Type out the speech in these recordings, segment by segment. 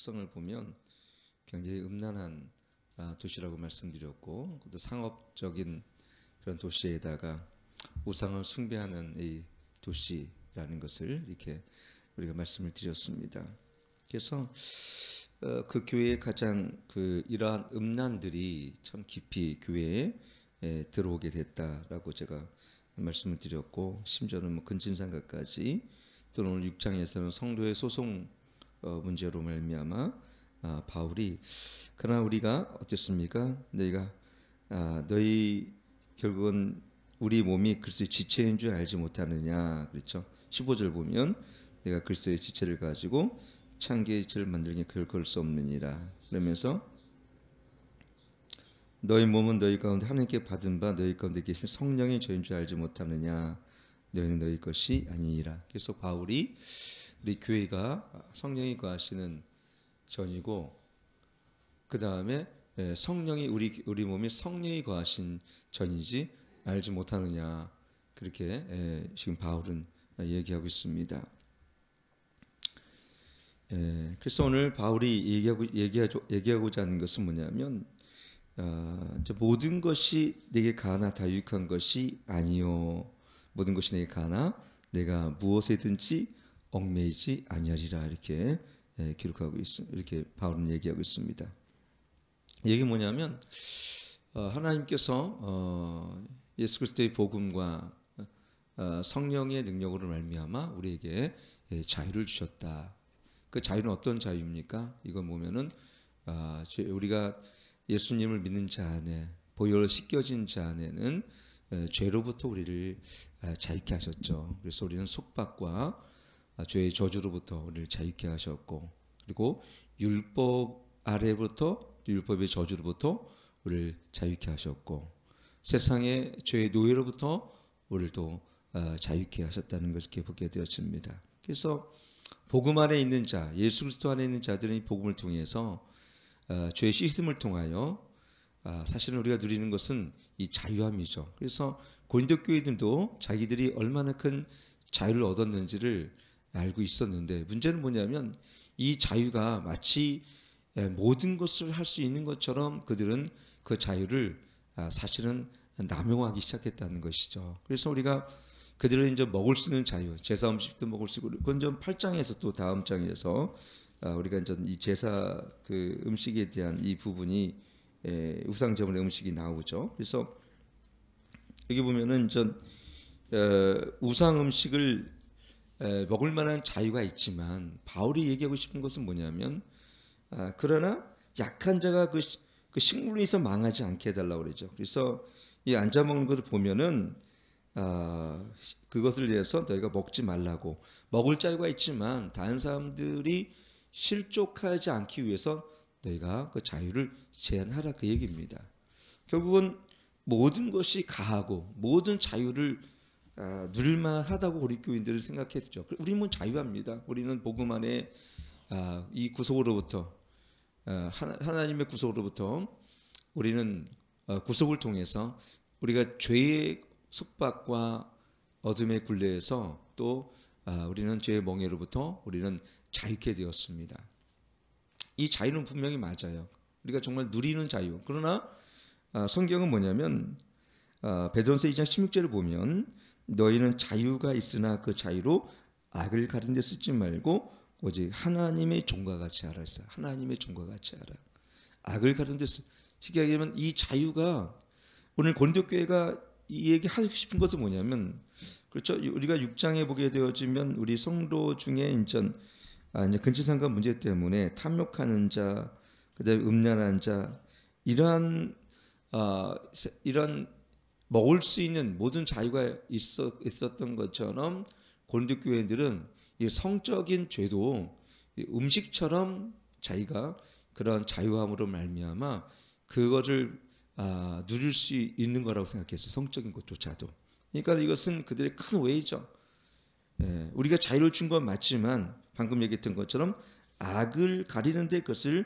특성을 보면 굉장히 음란한 도시라고 말씀드렸고, 또 상업적인 그런 도시에다가 우상을 숭배하는 이 도시라는 것을 이렇게 우리가 말씀을 드렸습니다. 그래서 그 교회의 가장 이러한 음란들이 참 깊이 교회에 들어오게 됐다라고 제가 말씀을 드렸고, 심지어는 뭐 근친상간까지, 또는 오늘 6장에서는 성도의 소송 문제로 말미암아 바울이, 그러나 우리가 어땠습니까? 너희 결국은 우리 몸이 그리스도의 지체인 줄 알지 못하느냐, 그렇죠? 15절 보면 내가 그리스도의 지체를 가지고 창기의 지체를 만들기에 그걸 수 없느니라. 그러면서 너희 몸은 너희 가운데 하나님께 받은 바 너희 가운데 계신 성령의 저인 줄 알지 못하느냐, 너희는 너희 것이 아니니라. 그래서 바울이 우리 교회가 성령이 거하시는 전이고, 그 다음에 성령이 우리 몸이 성령이 거하신 전이지 알지 못하느냐, 그렇게 지금 바울은 얘기하고 있습니다. 그래서 오늘 바울이 얘기하고자 하는 것은 뭐냐면, 모든 것이 내게 가나 다 유익한 것이 아니요, 모든 것이 내게 가나 내가 무엇에든지 얽매이지 아니하리라, 이렇게 기록하고 이렇게 바울은 얘기하고 있습니다. 이게 뭐냐면, 하나님께서 예수 그리스도의 복음과 성령의 능력으로 말미암아 우리에게 자유를 주셨다. 그 자유는 어떤 자유입니까? 이건 보면은 우리가 예수님을 믿는 자 안에, 보혈로 씻겨진 자 안에는 죄로부터 우리를 자유케 하셨죠. 그래서 우리는 속박과 죄의 저주로부터 우리를 자유케 하셨고, 그리고 율법 아래부터, 율법의 저주로부터 우리를 자유케 하셨고, 세상의 죄의 노예로부터 우리를 또 자유케 하셨다는 것을 이렇게 보게 되었습니다. 그래서 복음 안에 있는 자, 예수 그리스도 안에 있는 자들은 이 복음을 통해서 죄의 씻음을 통하여 사실은 우리가 누리는 것은 이 자유함이죠. 그래서 고린도 교회들도 자기들이 얼마나 큰 자유를 얻었는지를 알고 있었는데, 문제는 뭐냐면 이 자유가 마치 모든 것을 할 수 있는 것처럼 그들은 그 자유를 사실은 남용하기 시작했다는 것이죠. 그래서 우리가 그들은 이제 먹을 수 있는 자유, 제사 음식도 먹을 수 있고, 그건 좀 8장에서 또 다음 장에서 우리가 이제 이 제사 그 음식에 대한 이 부분이 우상제물의 음식이 나오죠. 그래서 여기 보면은 우상 음식을 먹을 만한 자유가 있지만, 바울이 얘기하고 싶은 것은 뭐냐면, 그러나 약한 자가 그 식물로 인해서 망하지 않게 해달라고 그러죠. 그래서 이 앉아 먹는 것을 보면은 그것을 위해서 너희가 먹지 말라고, 먹을 자유가 있지만 다른 사람들이 실족하지 않기 위해서 너희가 그 자유를 제한하라, 그 얘기입니다. 결국은 모든 것이 가하고 모든 자유를 누릴만 하다고 우리 교인들은 생각했죠. 우리는 자유합니다. 우리는 복음 안에 이 구속으로부터, 하나님의 구속으로부터 우리는 구속을 통해서 우리가 죄의 속박과 어둠의 굴레에서 또 우리는 죄의 멍에로부터 우리는 자유케 되었습니다. 이 자유는 분명히 맞아요. 우리가 정말 누리는 자유. 그러나 성경은 뭐냐면, 베드로전서 2장 16절을 보면 너희는 자유가 있으나 그 자유로 악을 가리는 데 쓰지 말고 오직 하나님의 종과 같이 하라 했어요. 하나님의 종과 같이 하라. 악을 가리는 데 쉽게 얘기하면 이 자유가, 오늘 고린도 교회가 이 얘기하고 싶은 것도 뭐냐면, 그렇죠, 우리가 6장에 보게 되어지면 우리 성도 중에 이제 근친상간 문제 때문에 탐욕하는 자, 그다음에 음란한 자, 이런 먹을 수 있는 모든 자유가 있었던 것처럼 고린도 교회들은 이 성적인 죄도 음식처럼 자기가 그런 자유함으로 말미암아 그거를 누릴 수 있는 거라고 생각했어요. 성적인 것조차도. 그러니까 이것은 그들의 큰 오해죠. 우리가 자유를 준 건 맞지만 방금 얘기했던 것처럼 악을 가리는데 그것을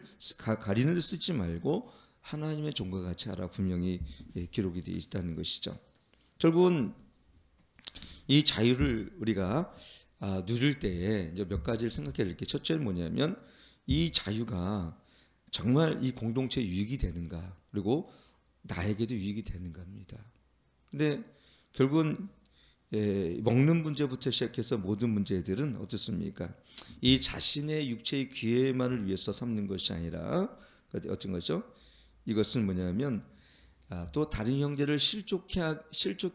가리는 데 쓰지 말고 하나님의 종과 같이 하라, 분명히 기록이 되어 있다는 것이죠. 결국은 이 자유를 우리가 누릴 때에 이제 몇 가지를 생각해야 될 게, 첫째는 뭐냐면 이 자유가 정말 이 공동체에 유익이 되는가, 그리고 나에게도 유익이 되는가 합니다. 근데 결국은 먹는 문제부터 시작해서 모든 문제들은 어떻습니까? 이 자신의 육체의 기회만을 위해서 삼는 것이 아니라 어떤 거죠? 이것은 뭐냐면 또 다른 형제를 실족해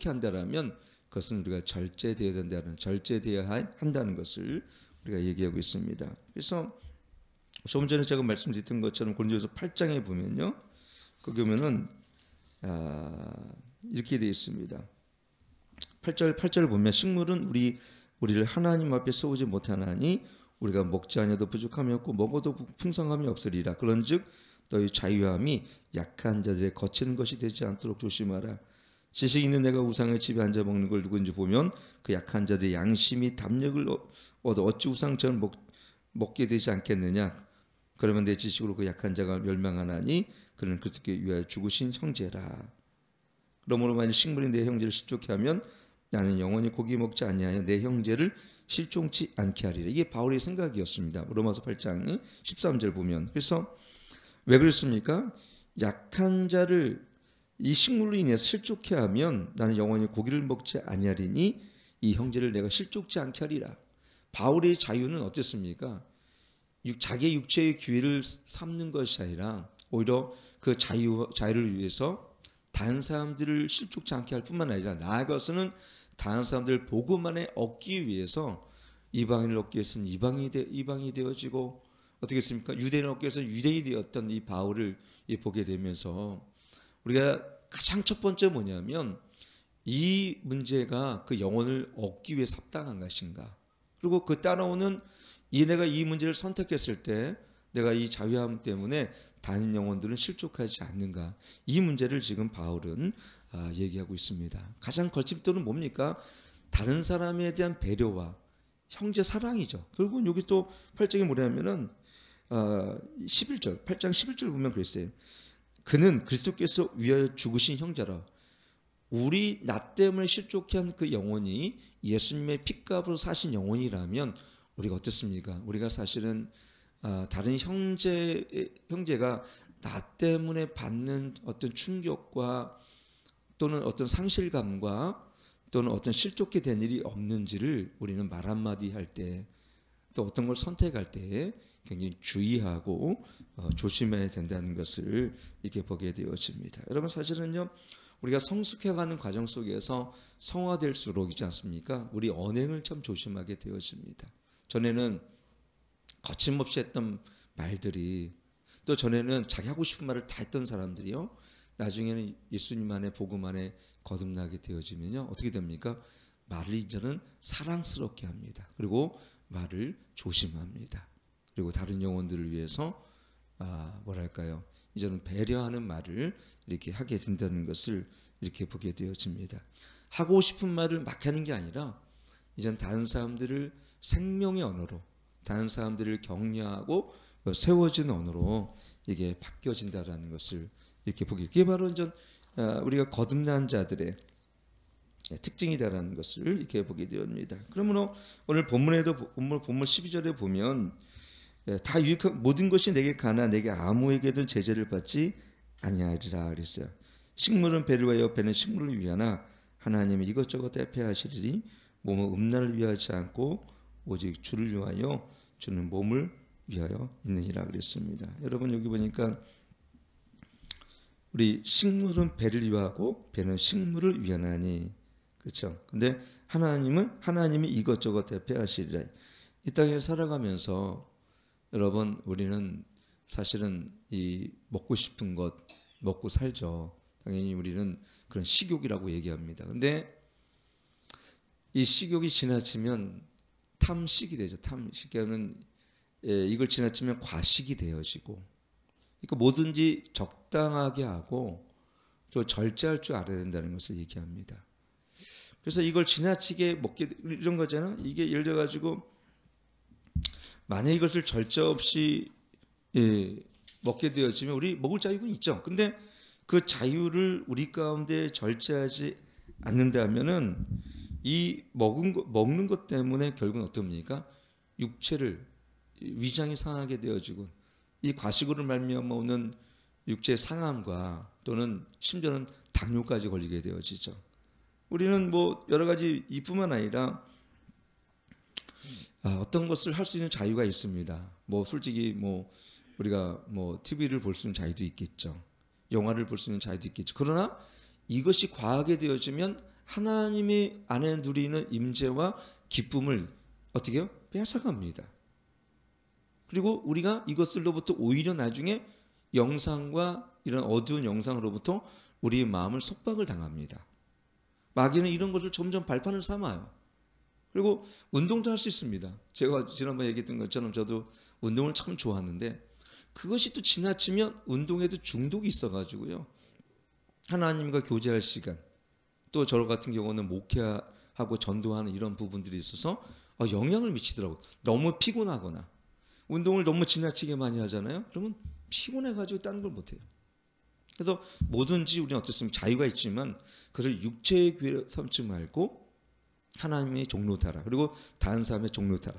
한다라면 그것은 우리가 절제되어야 한다는 것을 우리가 얘기하고 있습니다. 그래서 조금 전에 제가 말씀드렸던 것처럼 고린도서 8장에 보면요, 거기 보면은 이렇게 되어 있습니다. 8절 보면 식물은 우리를 하나님 앞에 세우지 못하나니 우리가 먹지 아니하도 부족함이 없고 먹어도 풍성함이 없으리라. 그런즉 너희 자유함이 약한 자들의 거치는 것이 되지 않도록 조심하라. 지식 있는 내가 우상의 집에 앉아 먹는 걸 누구인지 보면 그 약한 자들의 양심이 담력을 얻어 어찌 우상처럼 먹게 되지 않겠느냐. 그러면 내 지식으로 그 약한 자가 멸망하나니 그는 그렇게 위하여 죽으신 형제라. 그러므로 만일 식물이 내 형제를 실족해 하면 나는 영원히 고기 먹지 아니하여 내 형제를 실종치 않게 하리라. 이게 바울의 생각이었습니다. 로마서 8장 13절 보면. 그래서 왜 그랬습니까? 약한 자를 이 식물로 인해서 실족해 하면 나는 영원히 고기를 먹지 아니하리니 이 형제를 내가 실족지 않게 하리라. 바울의 자유는 어땠습니까? 자기의 육체의 기회를 삼는 것이 아니라 오히려 그 자유를 위해서 다른 사람들을 실족지 않게 할 뿐만 아니라 나아가서는 다른 사람들 복음만에 얻기 위해서 이방인을 얻기 위해서는 이방이 되어지고 어떻게 했습니까? 유대인을 얻기 위해서 유대인이 되었던 이 바울을 보게 되면서 우리가 가장 첫 번째 뭐냐면 이 문제가 그 영혼을 얻기 위해 합당한 것인가, 그리고 그 따라오는 내가 이 문제를 선택했을 때 내가 이 자유함 때문에 다른 영혼들은 실족하지 않는가, 이 문제를 지금 바울은 얘기하고 있습니다. 가장 걸침돌은 뭡니까? 다른 사람에 대한 배려와 형제 사랑이죠. 결국은 여기 또 8장에 뭐냐면은 11절 8장 11절 보면 그랬어요. 그는 그리스도께서 위하여 죽으신 형제라. 나 때문에 실족해 한 그 영혼이 예수님의 핏값으로 사신 영혼이라면 우리가 어떻습니까? 우리가 사실은 다른 형제가 나 때문에 받는 어떤 충격과 또는 어떤 상실감과 또는 어떤 실족해 된 일이 없는지를 우리는 말 한마디 할 때, 또 어떤 걸 선택할 때 굉장히 주의하고 조심해야 된다는 것을 이렇게 보게 되어집니다. 여러분, 사실은요, 우리가 성숙해가는 과정 속에서 성화될수록이지 않습니까? 우리 언행을 참 조심하게 되어집니다. 전에는 거침없이 했던 말들이, 또 전에는 자기 하고 싶은 말을 다 했던 사람들이요, 나중에는 예수님 안에 복음 안에 거듭나게 되어지면요, 어떻게 됩니까? 말을 이제는 사랑스럽게 합니다. 그리고 말을 조심합니다. 그리고 다른 영혼들을 위해서 뭐랄까요, 이제는 배려하는 말을 이렇게 하게 된다는 것을 이렇게 보게 되어집니다. 하고 싶은 말을 막 하는 게 아니라 이제는 다른 사람들을 생명의 언어로, 다른 사람들을 격려하고 세워진 언어로 이게 바뀌어진다라는 것을 이렇게 보게. 이게 바로 이제 우리가 거듭난 자들의 특징이다라는 것을 이렇게 보게 되옵니다. 그러므로 오늘 본문에도 본문 12절에 보면 다 유익한 모든 것이 내게 가나 내게 아무에게도 제재를 받지 아니하리라 그랬어요. 식물은 배를 위하여 배는 식물을 위하나 하나님이 이것저것 대표하시리니 몸은 음란을 위하지 않고 오직 주를 위하여 주는 몸을 위하여 있느니라 그랬습니다. 여러분, 여기 보니까 우리 식물은 배를 위하고 배는 식물을 위하나니, 그렇죠? 근데 하나님이 이것저것 대표하시리라. 이 땅에 살아가면서 여러분, 우리는 사실은 이 먹고 싶은 것 먹고 살죠. 당연히 우리는 그런 식욕이라고 얘기합니다. 근데 이 식욕이 지나치면 탐식이 되죠. 탐식이 하면 이걸 지나치면 과식이 되어지고, 그러니까 뭐든지 적당하게 하고 또 절제할 줄 알아야 된다는 것을 얘기합니다. 그래서 이걸 지나치게 먹게 이런 거잖아. 이게 예를 들어 가지고 만약 이것을 절제 없이 먹게 되어지면 우리 먹을 자유는 있죠. 근데 그 자유를 우리 가운데 절제하지 않는다면은 이 먹는 것 때문에 결국은 어떻습니까? 육체를 위장이 상하게 되어지고 이 과식으로 말미암아 오는 육체 상함과 또는 심지어는 당뇨까지 걸리게 되어지죠. 우리는 뭐 여러 가지 이뿐만 아니라 어떤 것을 할 수 있는 자유가 있습니다. 뭐 솔직히 뭐 우리가 뭐 TV를 볼 수 있는 자유도 있겠죠. 영화를 볼 수 있는 자유도 있겠죠. 그러나 이것이 과하게 되어지면 하나님의 안에 누리는 임재와 기쁨을 어떻게 해요? 뺏어갑니다. 그리고 우리가 이것들로부터 오히려 나중에 영상과 이런 어두운 영상으로부터 우리의 마음을 속박을 당합니다. 마귀는 이런 것을 점점 발판을 삼아요. 그리고 운동도 할 수 있습니다. 제가 지난번에 얘기했던 것처럼 저도 운동을 참 좋아하는데 그것이 또 지나치면 운동에도 중독이 있어가지고요. 하나님과 교제할 시간, 또 저 같은 경우는 목회하고 전도하는 이런 부분들이 있어서 영향을 미치더라고요. 너무 피곤하거나 운동을 너무 지나치게 많이 하잖아요. 그러면 피곤해가지고 다른 걸 못해요. 그래서 뭐든지 우리는 어떻습니까? 자유가 있지만 그를 육체의 기회로 삼지 말고 하나님의 종로 타라. 그리고 다른 사람의 종로 타라.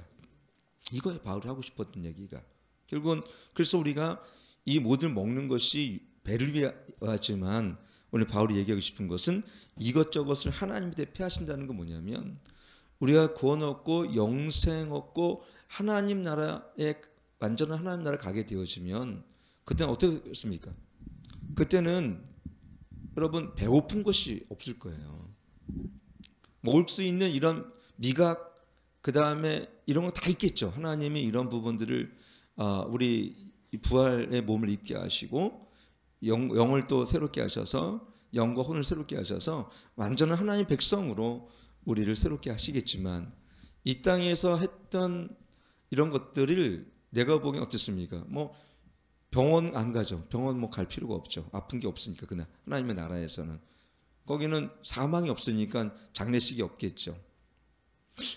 이거에 바울이 하고 싶었던 얘기가 결국은 그래서 우리가 이 모든 먹는 것이 배를 위하지만 오늘 바울이 얘기하고 싶은 것은 이것저것을 하나님에 대해 패하신다는 건 뭐냐면 우리가 구원 얻고 영생 얻고 하나님 나라에 완전한 하나님 나라에 가게 되어지면 그때는 어떻게 됐습니까? 그때는 여러분 배고픈 것이 없을 거예요. 먹을 수 있는 이런 미각 그 다음에 이런 거 다 있겠죠. 하나님이 이런 부분들을 우리 부활의 몸을 입게 하시고 영을 또 새롭게 하셔서 영과 혼을 새롭게 하셔서 완전한 하나님의 백성으로 우리를 새롭게 하시겠지만 이 땅에서 했던 이런 것들을 내가 보기엔 어떻습니까? 뭐 병원 안 가죠. 병원 뭐 갈 필요가 없죠. 아픈 게 없으니까 그날 하나님의 나라에서는 거기는 사망이 없으니까 장례식이 없겠죠.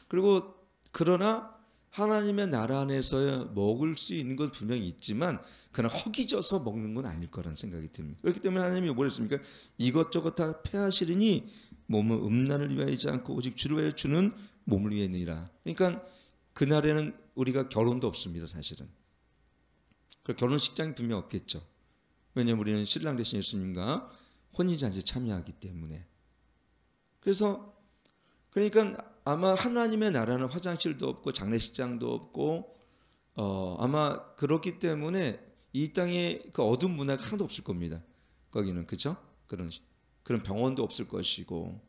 그리고 그러나 하나님의 나라 안에서 먹을 수 있는 건 분명히 있지만 그러나 허기져서 먹는 건 아닐 거라는 생각이 듭니다. 그렇기 때문에 하나님이 뭘 했습니까? 이것저것 다 패하시리니 몸은 음란을 위하지 않고 오직 주를 위하여 주는 몸을 위하느니라. 그러니까 그날에는 우리가 결혼도 없습니다. 사실은. 결혼식장이 분명 없겠죠. 왜냐하면 우리는 신랑 되신 예수님과 혼인잔치에 참여하기 때문에. 그러니까 아마 하나님의 나라는 화장실도 없고 장례식장도 없고 아마 그렇기 때문에 이 땅에 그 어두운 문화가 하나도 없을 겁니다. 거기는 그죠? 그런 병원도 없을 것이고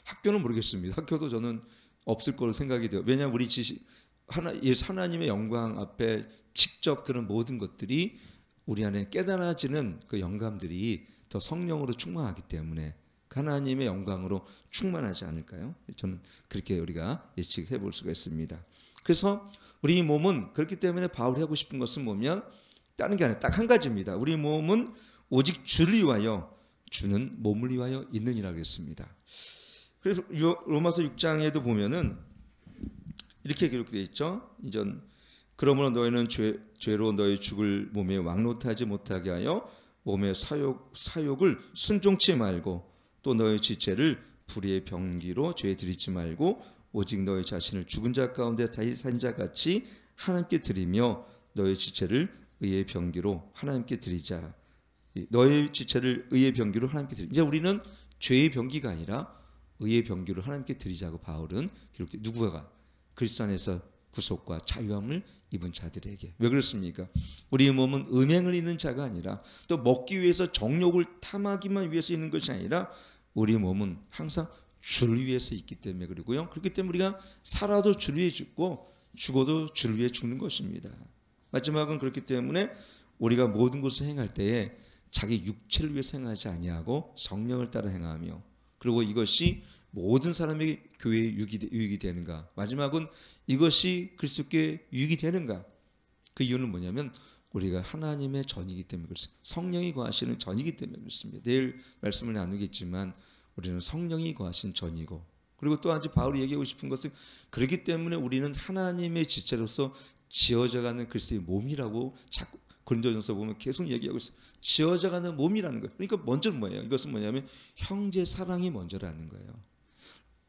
학교는 모르겠습니다. 학교도 저는 없을 거로 생각이 돼요. 왜냐하면 우리 하나님의 영광 앞에 직접 그런 모든 것들이 우리 안에 깨달아지는 그 영감들이 더 성령으로 충만하기 때문에 하나님의 영광으로 충만하지 않을까요? 저는 그렇게 우리가 예측해 볼 수가 있습니다. 그래서 우리 몸은 그렇기 때문에 바울이 하고 싶은 것은 뭐냐면 다른 게 아니라 딱 한 가지입니다. 우리 몸은 오직 주를 위하여 주는 몸을 위하여 있느니라 그랬습니다. 그래서 로마서 6장에도 보면은 이렇게 기록되어 있죠. 이전 그러므로 너희는 죄로 너희 죽을 몸에 왕노하지 못하게 하여 몸의 사욕을 순종치 말고 또 너희 지체를 불의의 병기로 죄에 들이지 말고 오직 너희 자신을 죽은 자 가운데 다시 산 자 같이 하나님께 드리며 너희 지체를 의의 병기로 하나님께 드리자. 너희 지체를 의의 병기로 하나님께 드리자. 이제 우리는 죄의 병기가 아니라 의의 병기로 하나님께 드리자고 바울은 기록돼. 누구가? 그리스도 안에서 구속과 자유함을 입은 자들에게. 왜 그렇습니까? 우리의 몸은 음행을 있는 자가 아니라 또 먹기 위해서 정욕을 탐하기만 위해서 있는 것이 아니라 우리 몸은 항상 주를 위해서 있기 때문에 그리고요. 그렇기 때문에 우리가 살아도 주를 위해 죽고 죽어도 주를 위해 죽는 것입니다. 마지막은 그렇기 때문에 우리가 모든 것을 행할 때에 자기 육체를 위해서 행하지 아니하고 성령을 따라 행하며 그리고 이것이 모든 사람에게 교회에 유익이 되는가? 마지막은 이것이 그리스도께 유익이 되는가? 그 이유는 뭐냐면 우리가 하나님의 전이기 때문에 그렇습니다. 성령이 거하시는 전이기 때문에 그렇습니다. 내일 말씀을 나누겠지만 우리는 성령이 거하신 전이고 그리고 또 한 가지 바울이 얘기하고 싶은 것은 그렇기 때문에 우리는 하나님의 지체로서 지어져가는 그리스도의 몸이라고 자꾸 고린도전서 보면 계속 얘기하고 있어요. 지어져가는 몸이라는 거예요. 그러니까 먼저는 뭐예요? 이것은 뭐냐면 형제 사랑이 먼저라는 거예요.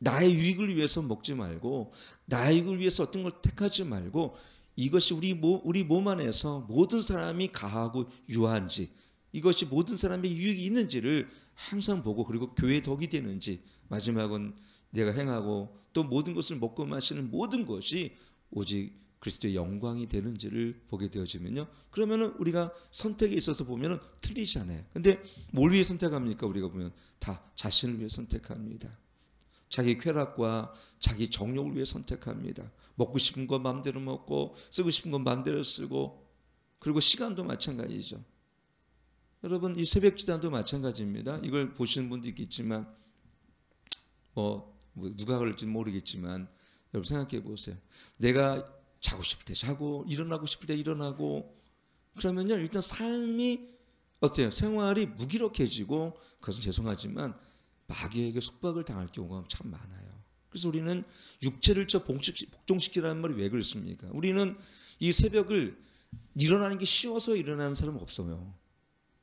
나의 유익을 위해서 먹지 말고 나의 유익을 위해서 어떤 걸 택하지 말고 이것이 우리 몸 안에서 모든 사람이 가하고 유한지, 이것이 모든 사람의 유익이 있는지를 항상 보고, 그리고 교회의 덕이 되는지, 마지막은 내가 행하고 또 모든 것을 먹고 마시는 모든 것이 오직 그리스도의 영광이 되는지를 보게 되어지면요, 그러면은 우리가 선택에 있어서 보면은 틀리잖아요. 근데 뭘 위해 선택합니까? 우리가 보면 다 자신을 위해 선택합니다. 자기 쾌락과 자기 정욕을 위해 선택합니다. 먹고 싶은 건 마음대로 먹고, 쓰고 싶은 건 마음대로 쓰고, 그리고 시간도 마찬가지죠. 여러분, 이 새벽 기도도 마찬가지입니다. 이걸 보시는 분도 있겠지만 누가 그럴지 모르겠지만 여러분 생각해 보세요. 내가 자고 싶을 때 자고, 일어나고 싶을 때 일어나고, 그러면요 일단 삶이 어때요? 생활이 무기력해지고, 그것은 죄송하지만 마귀에게 속박을 당할 경우가 참 많아요. 그래서 우리는 육체를 복종시키라는 말이 왜 그렇습니까? 우리는 이 새벽을 일어나는 게 쉬워서 일어나는 사람은 없어요.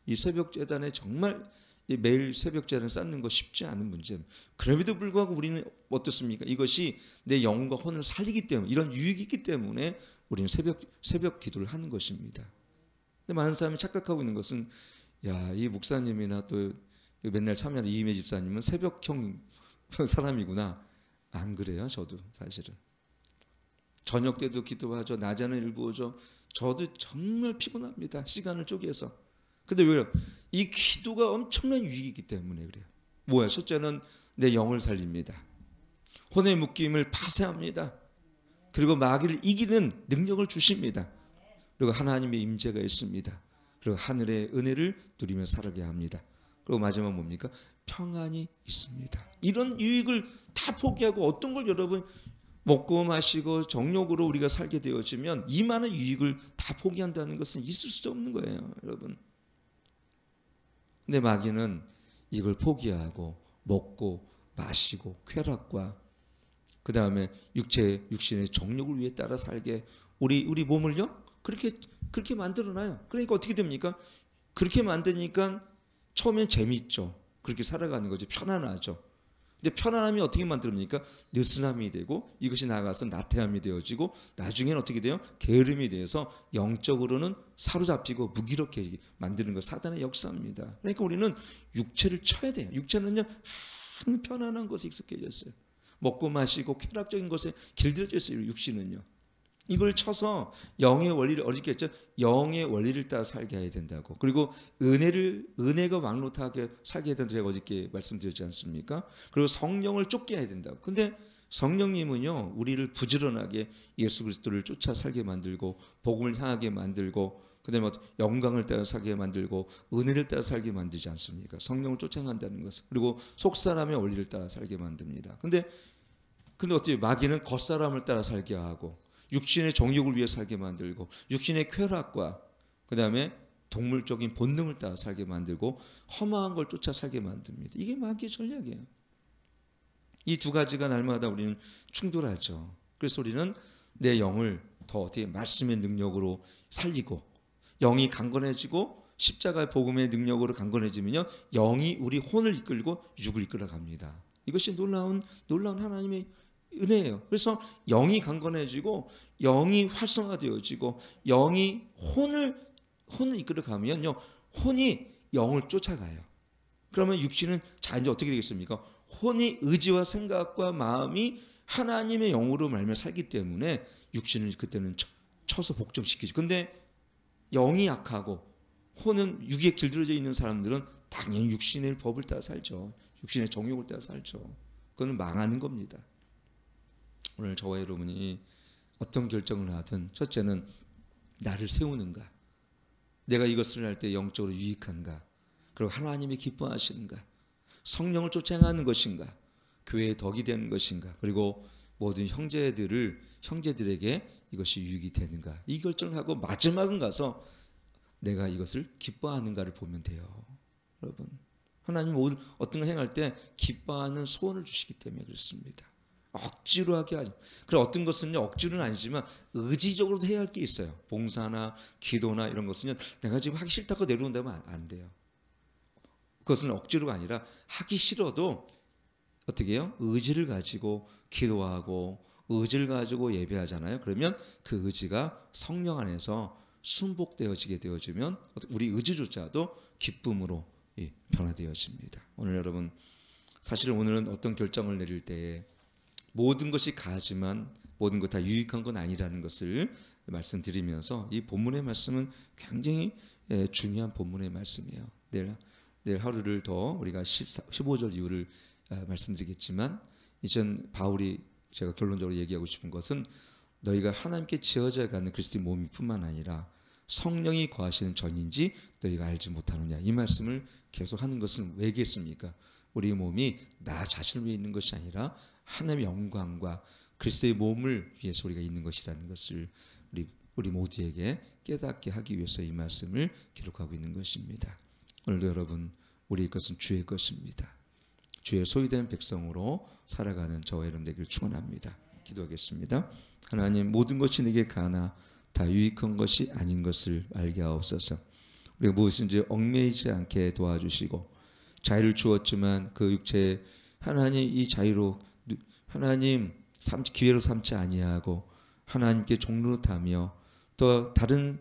이 새벽 재단에 정말 매일 새벽 재단을 쌓는 거 쉽지 않은 문제입니다. 그럼에도 불구하고 우리는 어떻습니까? 이것이 내 영과 혼을 살리기 때문에, 이런 유익이 있기 때문에 우리는 새벽 기도를 하는 것입니다. 근데 많은 사람이 착각하고 있는 것은, 야, 이 목사님이나 또 맨날 참여하는 이임혜 집사님은 새벽형 사람이구나. 안 그래요, 저도 사실은. 저녁 때도 기도하죠. 낮에는 일부 오죠. 저도 정말 피곤합니다. 시간을 쪼개서. 근데 왜요? 이 기도가 엄청난 유익이기 때문에 그래요. 뭐야? 첫째는 내 영을 살립니다. 혼의 묶임을 파쇄합니다. 그리고 마귀를 이기는 능력을 주십니다. 그리고 하나님의 임재가 있습니다. 그리고 하늘의 은혜를 누리며 살게 합니다. 그리고 마지막 뭡니까? 평안이 있습니다. 이런 유익을 다 포기하고 어떤 걸 여러분 먹고 마시고 정욕으로 우리가 살게 되어지면 이 많은 유익을 다 포기한다는 것은 있을 수도 없는 거예요, 여러분. 근데 마귀는 이걸 포기하고 먹고 마시고 쾌락과 그 다음에 육신의 정욕을 위해 따라 살게 우리 몸을요 그렇게 만들어놔요. 그러니까 어떻게 됩니까? 그렇게 만드니까 처음엔 재밌죠. 그렇게 살아가는 거죠. 편안하죠. 근데 편안함이 어떻게 만듭니까? 느슨함이 되고, 이것이 나아가서 나태함이 되어지고, 나중에는 어떻게 돼요? 게으름이 돼서 영적으로는 사로잡히고 무기력해지게 만드는 것, 사단의 역사입니다. 그러니까 우리는 육체를 쳐야 돼요. 육체는요 항상 편안한 것에 익숙해졌어요. 먹고 마시고 쾌락적인 것에 길들여져 있어요. 육신은요. 이걸 쳐서 영의 원리를, 어저께 했죠. 영의 원리를 따라 살게 해야 된다고. 그리고 은혜가 왕노하게 살게 해야 된다고 제가 어저께 말씀드렸지 않습니까? 그리고 성령을 쫓게 해야 된다고. 근데 성령님은요 우리를 부지런하게 예수 그리스도를 쫓아 살게 만들고, 복음을 향하게 만들고, 그다음에 영광을 따라 살게 만들고, 은혜를 따라 살게 만들지 않습니까? 성령을 쫓아간다는 것은. 그리고 속사람의 원리를 따라 살게 만듭니다. 근데 어떻게 마귀는 겉사람을 따라 살게 하고, 육신의 정욕을 위해 살게 만들고, 육신의 쾌락과 그 다음에 동물적인 본능을 따라 살게 만들고, 험한 걸 쫓아 살게 만듭니다. 이게 마귀의 전략이에요. 이 두 가지가 날마다 우리는 충돌하죠. 그래서 우리는 내 영을 더 어떻게 말씀의 능력으로 살리고, 영이 강건해지고 십자가의 복음의 능력으로 강건해지면요 영이 우리 혼을 이끌고 육을 이끌어갑니다. 이것이 놀라운 하나님의 은혜예요. 그래서 영이 강건해지고 영이 활성화되어지고 영이 혼을 이끌어가면요 혼이 영을 쫓아가요. 그러면 육신은 이제 어떻게 되겠습니까? 혼이 의지와 생각과 마음이 하나님의 영으로 말며 살기 때문에 육신을 그때는 쳐서 복종시키죠. 근데 영이 약하고 혼은 육에 길들여져 있는 사람들은 당연히 육신의 법을 따라 살죠. 육신의 정욕을 따라 살죠. 그건 망하는 겁니다. 오늘 저와 여러분이 어떤 결정을 하든 첫째는 나를 세우는가, 내가 이것을 할 때 영적으로 유익한가, 그리고 하나님이 기뻐하시는가, 성령을 쫓아가는 것인가, 교회의 덕이 되는 것인가, 그리고 모든 형제들에게 이것이 유익이 되는가, 이 결정을 하고 마지막은 가서 내가 이것을 기뻐하는가를 보면 돼요. 여러분, 하나님은 어떤 걸 행할 때 기뻐하는 소원을 주시기 때문에 그렇습니다. 억지로 하게 하죠. 그리고 어떤 것은요 억지로는 아니지만 의지적으로도 해야 할 게 있어요. 봉사나 기도나 이런 것은요 내가 지금 하기 싫다고 내려온다면 안 돼요. 그것은 억지로가 아니라 하기 싫어도 어떻게 해요? 의지를 가지고 기도하고 의지를 가지고 예배하잖아요. 그러면 그 의지가 성령 안에서 순복되어지게 되어지면 우리 의지조차도 기쁨으로 변화되어집니다. 오늘 여러분, 사실 오늘은 어떤 결정을 내릴 때에 모든 것이 가하지만 모든 것 다 유익한 건 아니라는 것을 말씀드리면서, 이 본문의 말씀은 굉장히 중요한 본문의 말씀이에요. 내일 하루를 더 우리가 15절 이후를 말씀드리겠지만, 이전 바울이 제가 결론적으로 얘기하고 싶은 것은 너희가 하나님께 지어져 가는 그리스도의 몸이 뿐만 아니라 성령이 거하시는 전인지 너희가 알지 못하느냐, 이 말씀을 계속 하는 것은 왜겠습니까? 우리 몸이 나 자신을 위해 있는 것이 아니라 하나님의 영광과 그리스도의 몸을 위해서 우리가 있는 것이라는 것을 우리 모두에게 깨닫게 하기 위해서 이 말씀을 기록하고 있는 것입니다. 오늘도 여러분, 우리 것은 주의 것입니다. 주의 소유된 백성으로 살아가는 저와 여러분 되기를 축원합니다. 기도하겠습니다. 하나님, 모든 것이 내게 가나 다 유익한 것이 아닌 것을 알게 하옵소서. 우리가 무엇인지 얽매이지 않게 도와주시고, 자유를 주었지만 그 육체에 하나님 이 자유로 하나님 기회로 삼지 아니하고 하나님께 종노릇하며 또 다른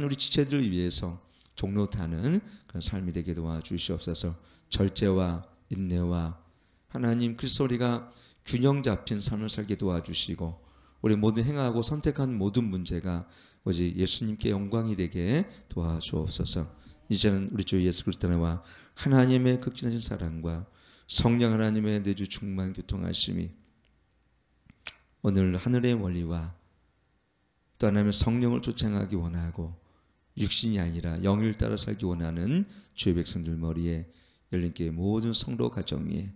우리 지체들을 위해서 종노릇하는 그런 삶이 되게 도와주시옵소서. 절제와 인내와 하나님 그리스도 우리가 균형 잡힌 삶을 살게 도와주시고, 우리 모든 행하고 선택한 모든 문제가 오직 예수님께 영광이 되게 도와주옵소서. 이제는 우리 주 예수 그리스도와 하나님의 극진하신 사랑과 성령 하나님의 내주 충만 교통하심이 오늘 하늘의 원리와 또 하나님의 성령을 쫓아가기 원하고 육신이 아니라 영을 따라 살기 원하는 주의 백성들 머리에 열린교회 모든 성도 가정 위에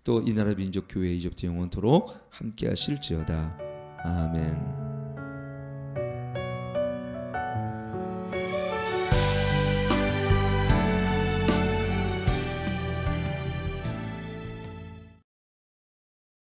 또 이 나라 민족 교회 이제부터 영원토록 함께 하실지어다. 아멘.